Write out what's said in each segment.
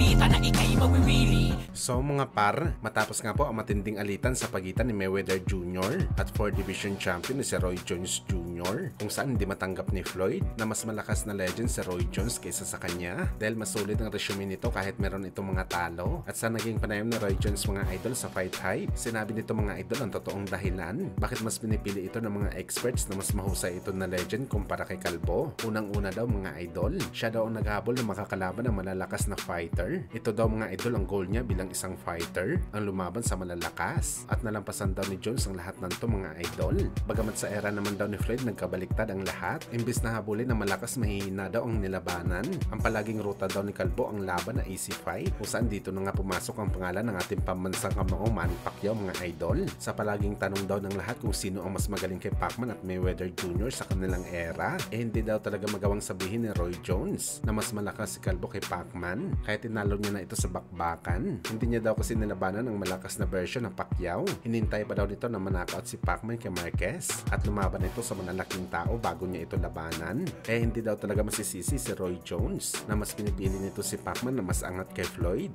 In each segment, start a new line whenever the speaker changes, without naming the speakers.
balita na ikay mawiwili.
So mga par, matapos nga po ang matinding alitan sa pagitan ni Mayweather Jr. at 4 Division Champion ni si Roy Jones Jr. kung saan hindi matanggap ni Floyd na mas malakas na legend si Roy Jones kaysa sa kanya dahil mas solid ang resume nito kahit meron itong mga talo. At sa naging panayam ni Roy Jones mga idol sa Fight Hype, sinabi nito mga idol ang totoong dahilan bakit mas pinipili ito ng mga experts na mas mahusay ito na legend kumpara kay Kalbo. Unang-una daw mga idol, siya daw ang naghabol na makakalaban ng malalakas na fighter. Ito daw mga idol ang goal niya bilang isang fighter, ang lumaban sa malalakas at nalampasan daw ni Jones ang lahat ng to mga idol. Bagamat sa era naman daw ni Floyd nagkabaliktad ang lahat, imbis na habulin ng malakas mahihina daw ang nilabanan. Ang palaging ruta daw ni Kalbo ang laban na easy fight kung saan dito na nga pumasok ang pangalan ng ating pambansang kamao Manny Pacquiao mga idol. Sa palaging tanong daw ng lahat kung sino ang mas magaling kay Pacman at Mayweather Jr. sa kanilang era, hindi daw talaga magawang sabihin ni Roy Jones na mas malakas si Kalbo kay Pacman kahit tinalo niya na ito sa bakbakan. Hindi niya daw kasi nilabanan ang malakas na version ng Pacquiao. Hinintay pa daw nito na manakaut si Pacman kay Marquez at lumaban ito sa malalaking tao bago niya ito labanan. Hindi daw talaga masisisi si Roy Jones na mas pinipili nito si Pacman na mas angat kay Floyd.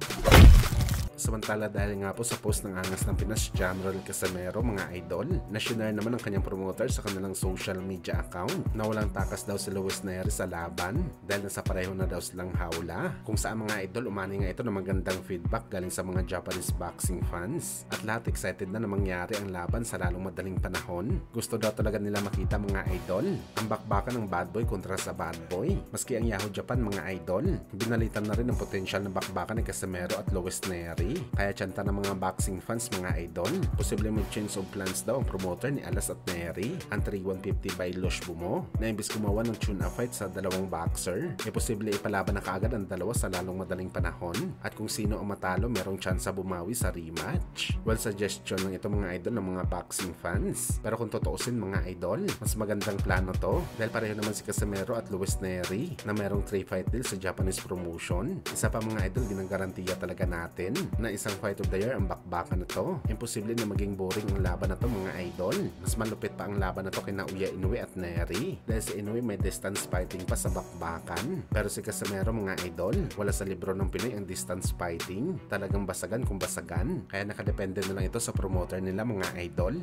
Samantala dahil nga po sa post ng Angas ng Pinas Jamrel Casamero mga idol, na shinare naman ang kanyang promoter sa kanilang social media account na walang takas daw si Luis Neri sa laban dahil nasa pareho na daw silang hawla. Kung saan mga idol umani nga ito ng magandang feedback galing sa mga Japanese boxing fans at lahat excited na mangyari ang laban sa lalong madaling panahon. Gusto daw talaga nila makita mga idol ang bakbakan ng bad boy kontra sa bad boy. Maski ang Yahoo Japan mga idol, binalitan na rin ang potensyal na bakbakan ni Casamero at Luis Neri. Kaya tiyanta ng mga boxing fans mga idol, posible may change of plans daw ang promoter ni Alas at Neri, ang 3150 by Losh Bumo, na imbis gumawa ng tune-up fight sa dalawang boxer, posible ipalaban na kaagad ang dalawa sa lalong madaling panahon at kung sino ang matalo merong tsansa bumawi sa rematch. Well, suggestion lang ito mga idol ng mga boxing fans, pero kung totoosin mga idol, mas magandang plano to dahil pareho naman si Casamero at Luis Neri na merong 3 fight deal sa Japanese promotion. Isa pa mga idol, ginagarantiya talaga natin na isang fight of the year ang bakbakan na to. Imposible na maging boring ang laban na to mga idol. Mas malupit pa ang laban na to kina Uya Inoue at Neri dahil si Inoue may distance fighting pa sa bakbakan, pero si Casamero mga idol, wala sa libro ng Pinoy ang distance fighting. Talagang basagan kung basagan, kaya nakadepende na lang ito sa promoter nila mga idol.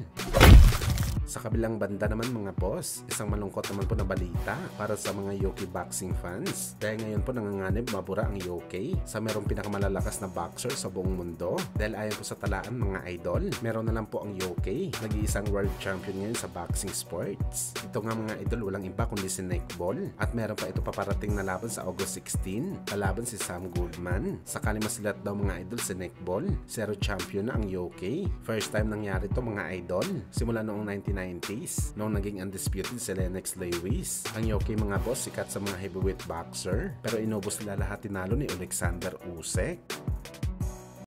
Sa kabilang banda naman mga boss, isang malungkot naman po na balita para sa mga Yoki boxing fans. Dahil ngayon po nanganganib mabura ang Yoki sa merong pinakamalalakas na boxer sa buong mundo. Dahil ayon po sa talaan mga idol, meron na lang po ang Yoki, nag-iisang world champion ngayon sa boxing sports. Ito nga mga idol, walang iba kundi si Nick Ball. At meron pa ito paparating na laban sa August 16, kalaban si Sam Goldman. Sakali masilat daw mga idol si Nick Ball, zero champion na ang Yoki. First time nangyari ito mga idol, simula noong 1990s, noong naging undisputed si Lennox Lewis. Ang Yoki mga boss, sikat sa mga heavyweight boxer, pero inubos nila lahat tinalo ni Alexander Usyk.